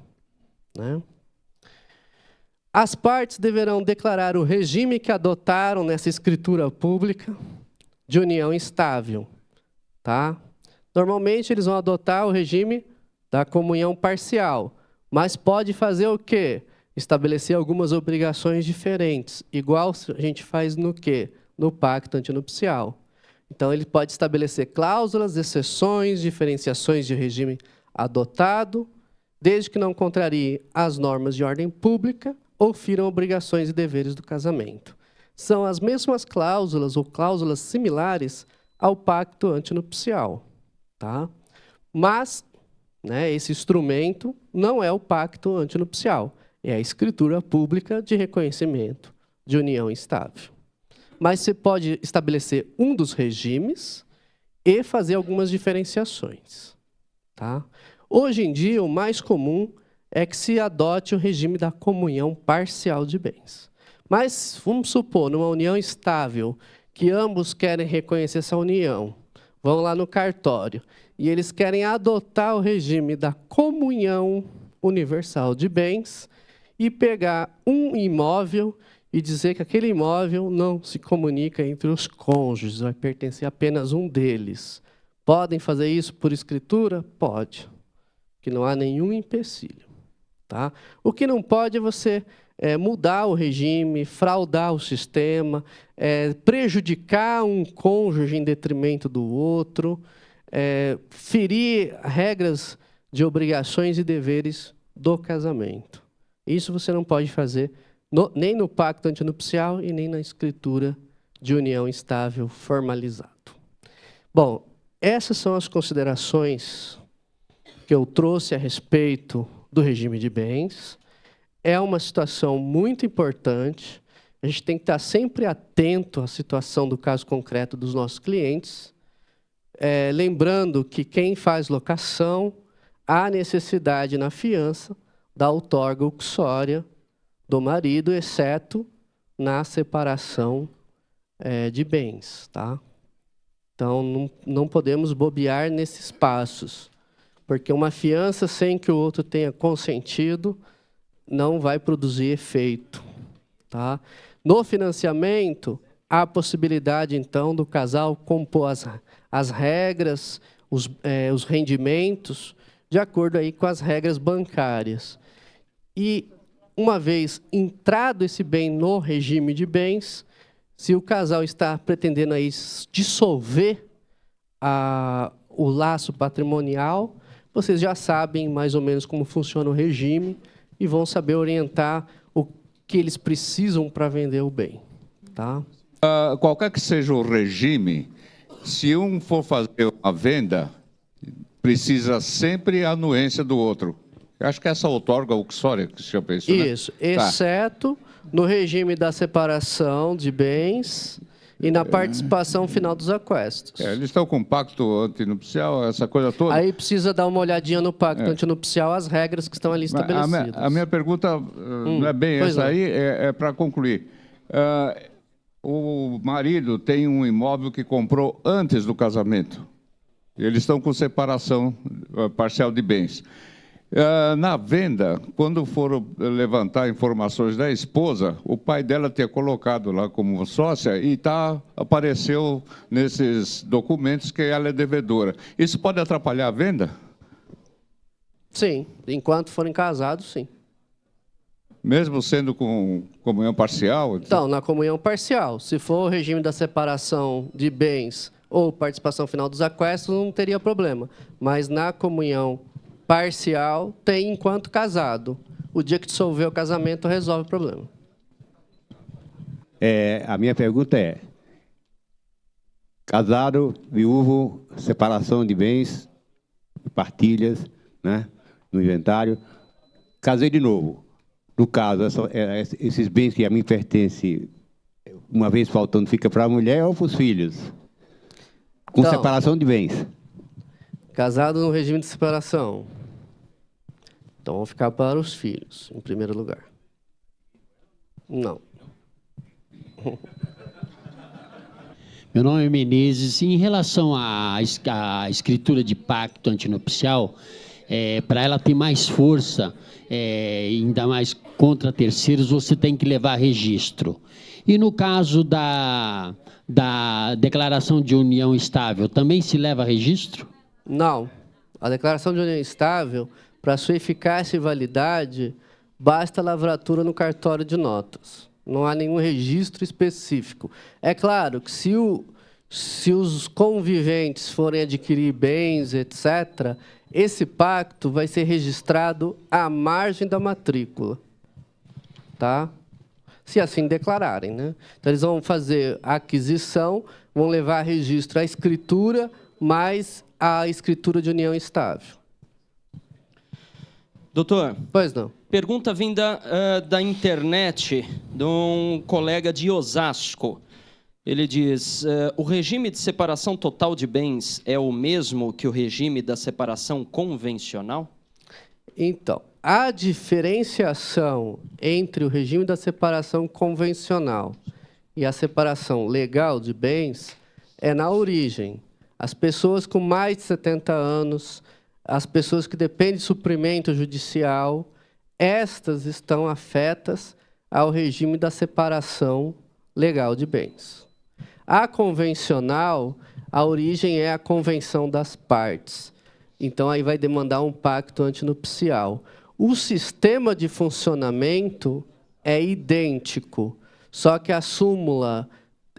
Speaker 1: As partes deverão declarar o regime que adotaram nessa escritura pública de união estável. Tá? Normalmente, eles vão adotar o regime da comunhão parcial, mas pode fazer o quê? Estabelecer algumas obrigações diferentes, igual a gente faz no quê? No pacto antinupcial. Então, ele pode estabelecer cláusulas, exceções, diferenciações de regime adotado, desde que não contrarie as normas de ordem pública ou firam obrigações e deveres do casamento. São as mesmas cláusulas ou cláusulas similares ao pacto antinupcial. Tá? Mas, esse instrumento não é o pacto antinupcial, é a escritura pública de reconhecimento de união estável. Mas você pode estabelecer um dos regimes e fazer algumas diferenciações. Tá? Hoje em dia, o mais comum é que se adote o regime da comunhão parcial de bens. Mas, vamos supor, numa união estável, que ambos querem reconhecer essa união, vão lá no cartório, e eles querem adotar o regime da comunhão universal de bens e pegar um imóvel e dizer que aquele imóvel não se comunica entre os cônjuges, vai pertencer a apenas um deles. Podem fazer isso por escritura? Pode, que não há nenhum empecilho. Tá? O que não pode é você mudar o regime, fraudar o sistema, prejudicar um cônjuge em detrimento do outro, ferir regras de obrigações e deveres do casamento. Isso você não pode fazer nem no pacto antinupcial e nem na escritura de união estável formalizado. Bom, essas são as considerações que eu trouxe a respeito do regime de bens. É uma situação muito importante. A gente tem que estar sempre atento à situação do caso concreto dos nossos clientes. Lembrando que quem faz locação, há necessidade na fiança da outorga uxória do marido, exceto na separação de bens. Tá? Então, não podemos bobear nesses passos, porque uma fiança sem que o outro tenha consentido não vai produzir efeito. Tá? No financiamento, há a possibilidade, então, do casal compor as regras, os rendimentos, de acordo aí com as regras bancárias. E, uma vez entrado esse bem no regime de bens, se o casal está pretendendo aí dissolver o laço patrimonial, vocês já sabem mais ou menos como funciona o regime e vão saber orientar o que eles precisam para vender o bem. Tá?
Speaker 4: Qualquer que seja o regime, se um for fazer uma venda, precisa sempre a anuência do outro. Eu acho que essa outorga uxória que o senhor pensou,
Speaker 1: isso, né? Exceto no regime da separação de bens E na participação final dos aquestos.
Speaker 4: Eles estão com pacto antinupcial, essa coisa toda.
Speaker 1: Aí precisa dar uma olhadinha no pacto antinupcial, as regras que estão ali estabelecidas.
Speaker 4: A minha pergunta não é bem essa
Speaker 1: não.
Speaker 4: aí, é para concluir. O marido tem um imóvel que comprou antes do casamento. Eles estão com separação parcial de bens. Na venda, quando foram levantar informações da esposa, o pai dela tinha colocado lá como sócia e apareceu nesses documentos que ela é devedora. Isso pode atrapalhar a venda?
Speaker 1: Sim, enquanto forem casados, sim.
Speaker 4: Mesmo sendo com comunhão parcial?
Speaker 1: Então, na comunhão parcial, se for o regime da separação de bens ou participação final dos aquestos, não teria problema. Mas na comunhão parcial, tem enquanto casado. O dia que dissolver o casamento, resolve o problema.
Speaker 5: A minha pergunta é: casado, viúvo, separação de bens, partilhas, né, no inventário. Casei de novo. No caso, esses bens que a mim pertencem, uma vez faltando, fica para a mulher ou para os filhos? Com
Speaker 1: então,
Speaker 5: separação de bens.
Speaker 1: Casado no regime de separação. Então, vão ficar para os filhos, em primeiro lugar. Não.
Speaker 6: Meu nome é Menezes. Em relação à escritura de pacto antinupcial, para ela ter mais força, ainda mais contra terceiros, você tem que levar registro. E no caso da declaração de união estável, também se leva registro?
Speaker 1: Não. A declaração de união estável, para sua eficácia e validade, basta a lavratura no cartório de notas. Não há nenhum registro específico. É claro que se os conviventes forem adquirir bens, etc., esse pacto vai ser registrado à margem da matrícula. Tá? Se assim declararem, né? Então, eles vão fazer a aquisição, vão levar a registro a escritura, mais a escritura de união estável.
Speaker 7: Doutor,
Speaker 1: Pois não.
Speaker 7: pergunta vinda da internet de um colega de Osasco. Ele diz, o regime de separação total de bens é o mesmo que o regime da separação convencional?
Speaker 1: Então, a diferenciação entre o regime da separação convencional e a separação legal de bens é na origem. As pessoas com mais de 70 anos, as pessoas que dependem de suprimento judicial, estas estão afetas ao regime da separação legal de bens. A convencional, a origem é a convenção das partes. Então, aí vai demandar um pacto antinupcial. O sistema de funcionamento é idêntico, só que a súmula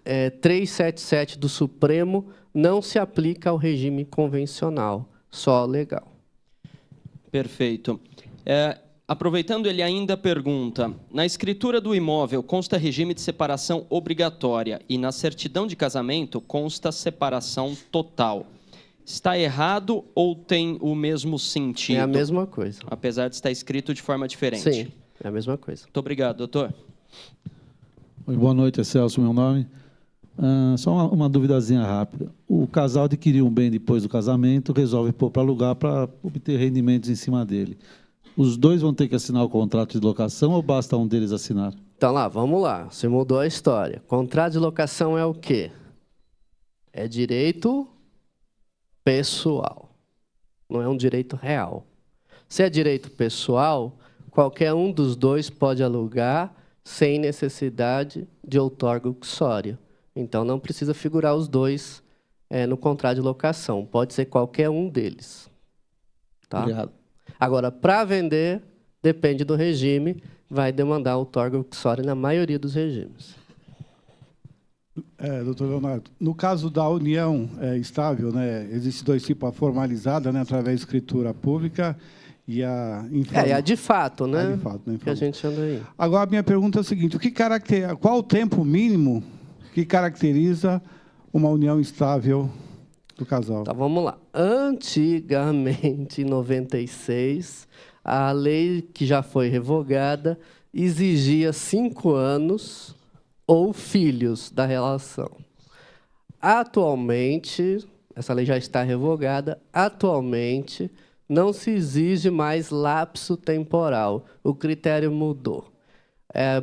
Speaker 1: 377 do Supremo não se aplica ao regime convencional, só legal.
Speaker 7: Perfeito. Aproveitando, ele ainda pergunta, na escritura do imóvel consta regime de separação obrigatória e na certidão de casamento consta separação total. Está errado ou tem o mesmo sentido?
Speaker 1: É a mesma coisa.
Speaker 7: Apesar de estar escrito de forma diferente.
Speaker 1: Sim, é a mesma coisa.
Speaker 7: Muito obrigado, doutor.
Speaker 8: Oi, boa noite, é Celso, meu nome. Só uma duvidazinha rápida. O casal adquiriu um bem depois do casamento, resolve pôr para alugar para obter rendimentos em cima dele. Os dois vão ter que assinar o contrato de locação ou basta um deles assinar?
Speaker 1: Então, vamos lá. Você mudou a história. Contrato de locação é o quê? É direito pessoal. Não é um direito real. Se é direito pessoal, qualquer um dos dois pode alugar sem necessidade de outorga uxória. Então, não precisa figurar os dois no contrato de locação. Pode ser qualquer um deles. Tá?
Speaker 8: Obrigado.
Speaker 1: Agora, para vender, depende do regime, vai demandar outorga uxória na maioria dos regimes.
Speaker 9: Doutor Leonardo, no caso da união estável, né, existe dois tipos, a formalizada, né, através de escritura pública e a informal.
Speaker 1: A de fato, né?
Speaker 9: A de fato, né,
Speaker 1: que a gente anda aí.
Speaker 9: Agora, a minha pergunta é o seguinte, qual o tempo mínimo que caracteriza uma união estável do casal?
Speaker 1: Tá, vamos lá. Antigamente, em 96, a lei que já foi revogada exigia 5 anos ou filhos da relação. atualmente, essa lei já está revogada, atualmente não se exige mais lapso temporal. O critério mudou.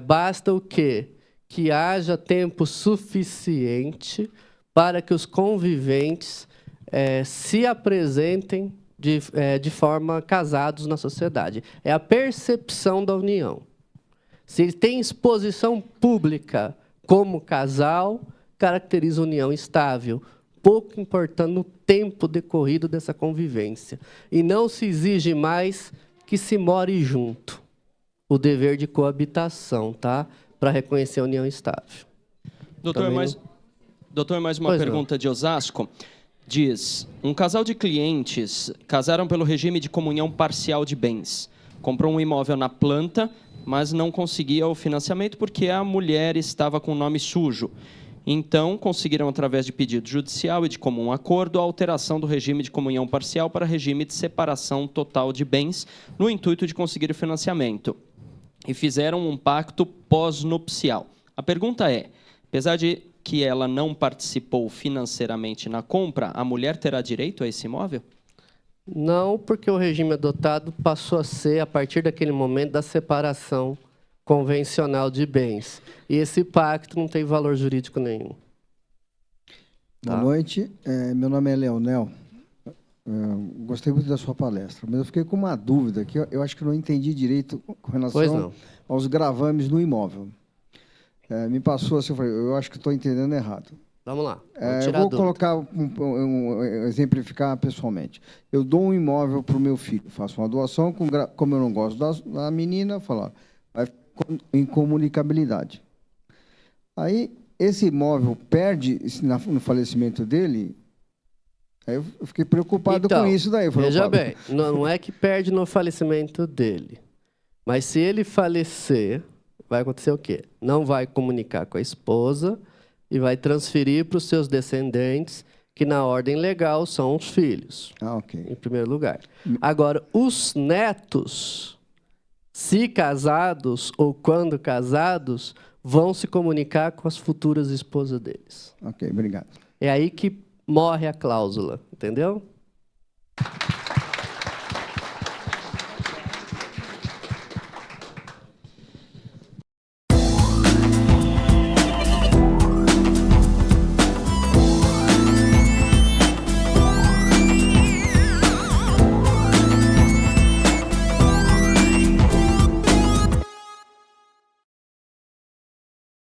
Speaker 1: Basta o quê? Que haja tempo suficiente para que os conviventes se apresentem de forma casados na sociedade. É a percepção da união. Se ele tem exposição pública como casal, caracteriza união estável, pouco importando o tempo decorrido dessa convivência. E não se exige mais que se more junto. O dever de coabitação, tá? Para reconhecer a união estável.
Speaker 7: Doutor, mais uma pergunta de Osasco. Diz, um casal de clientes casaram pelo regime de comunhão parcial de bens. Comprou um imóvel na planta, mas não conseguia o financiamento porque a mulher estava com o nome sujo. Então, conseguiram, através de pedido judicial e de comum acordo, a alteração do regime de comunhão parcial para regime de separação total de bens, no intuito de conseguir o financiamento. E fizeram um pacto pós-nupcial. A pergunta é, apesar de que ela não participou financeiramente na compra, a mulher terá direito a esse imóvel?
Speaker 1: Não, porque o regime adotado passou a ser, a partir daquele momento, da separação convencional de bens. E esse pacto não tem valor jurídico nenhum.
Speaker 10: Boa noite. Meu nome é Leonel. Gostei muito da sua palestra, mas eu fiquei com uma dúvida aqui. Eu acho que não entendi direito com relação aos gravames no imóvel. Me passou assim, eu acho que estou entendendo errado.
Speaker 1: Vamos lá.
Speaker 10: Eu vou colocar, exemplificar pessoalmente. Eu dou um imóvel para o meu filho, faço uma doação, como eu não gosto da menina, falo, vai em comunicabilidade. Aí, esse imóvel perde no falecimento dele. Aí eu fiquei preocupado com isso daí.
Speaker 1: Veja bem, não é que perde no falecimento dele. Mas se ele falecer, vai acontecer o quê? Não vai comunicar com a esposa e vai transferir para os seus descendentes, que na ordem legal são os filhos, em primeiro lugar. Agora, os netos, se casados ou quando casados, vão se comunicar com as futuras esposas deles.
Speaker 10: Ok, obrigado.
Speaker 1: É aí que morre a cláusula, entendeu?